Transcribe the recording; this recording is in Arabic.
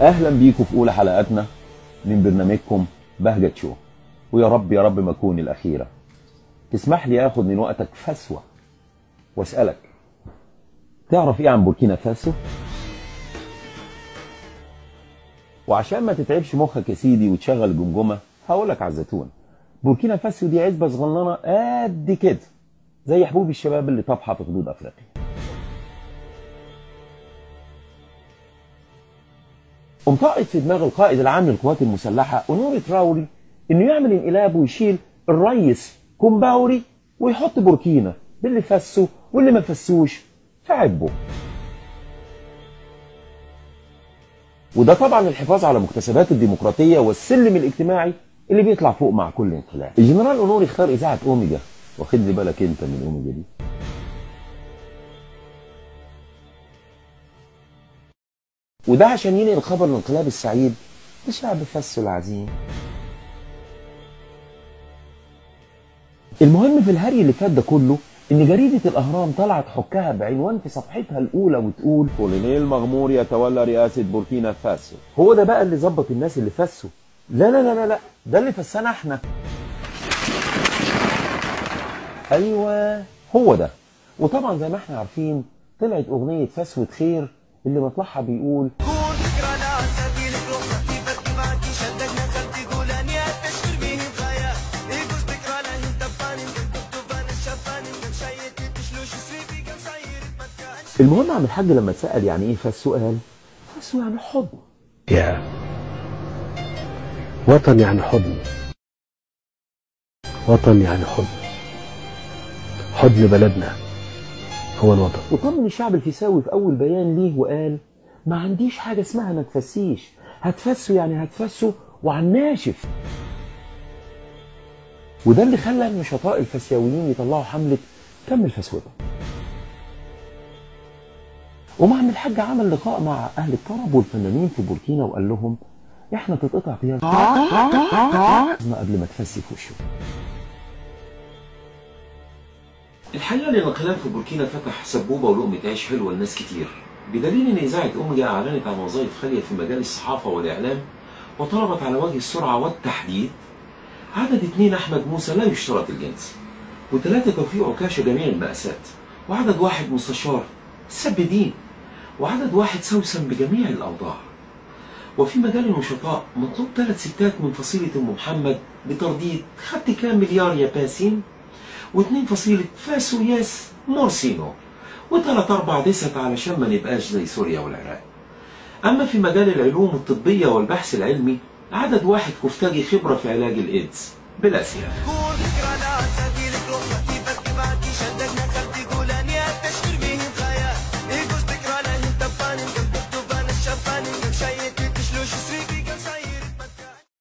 اهلا بيكم في اولى حلقاتنا من برنامجكم بهجة شو، ويا رب يا رب ما تكون الاخيره. تسمح لي اخد من وقتك فسوه واسالك، تعرف ايه عن بوركينا فاسو؟ وعشان ما تتعبش مخك يا سيدي وتشغل الجمجمه هقولك على الزيتون. بوركينا فاسو دي عزبه صغننه قد كده زي حبوب الشباب اللي طافحه في حدود افريقيا. طاقت في دماغ القائد العام للقوات المسلحه اونوري تراوري انه يعمل انقلاب ويشيل الريس كومباوري ويحط بوركينا باللي فسوا واللي ما فسوش في عبه. وده طبعا الحفاظ على مكتسبات الديمقراطيه والسلم الاجتماعي اللي بيطلع فوق مع كل انقلاب. الجنرال اونوري اختار اذاعه اوميجا، واخد لي بالك انت من اوميجا دي. وده عشان ينقل خبر الانقلاب السعيد لشعب فاسو العظيم. المهم في الهري اللي فات ده كله ان جريده الاهرام طلعت حكها بعنوان في صفحتها الاولى وتقول كولونيل مغمور يتولى رئاسه بوركينا فاسو. هو ده بقى اللي ظبط الناس اللي فسوا؟ لا لا لا لا لا، ده اللي فسنا احنا. ايوه هو ده. وطبعا زي ما احنا عارفين طلعت اغنيه فسوة خير اللي مطلعها بيقول المهم عم الحاج لما اتسأل يعني ايه فسو قال فسو يعني حضن. يا وطن يعني حضن، وطن يعني حضن، حضن بلدنا هو الوطن. وطمن الشعب الفيساوي في اول بيان ليه وقال ما عنديش حاجه اسمها ما تفسيش، هتفسوا يعني هتفسوا وعلى الناشف. وده اللي خلى النشطاء الفسيويين يطلعوا حمله كمل فسوته. ومعم الحاج عمل لقاء مع اهل الطرب والفنانين في بوركينا وقال لهم احنا تتقطع طيارة قبل ما تفسي في وشه. الحقيقه الانقلاب في بوركينا فتح سبوبه ولقمه عيش حلوه لناس كتير، بدليل ان اذاعه اوميجا اعلنت عن وظائف خاليه في مجال الصحافه والاعلام، وطلبت على وجه السرعه والتحديد عدد 2 احمد موسى لا يشترط الجنس، و3 توفيق عكاشه جميع المأساة، وعدد 1 مستشار سبدين، وعدد 1 سوسن بجميع الأوضاع. وفي مجال النشطاء مطلوب 3 ستات من فصيلة أم محمد بترديد خدت كام مليار يا باسين، و2 فصيلة فاسو ياس مورسينو، و3 4 دست علشان ما نبقاش زي سوريا والعراق. أما في مجال العلوم الطبية والبحث العلمي عدد 1 كفتاجي خبرة في علاج الإيدز بلا سياق.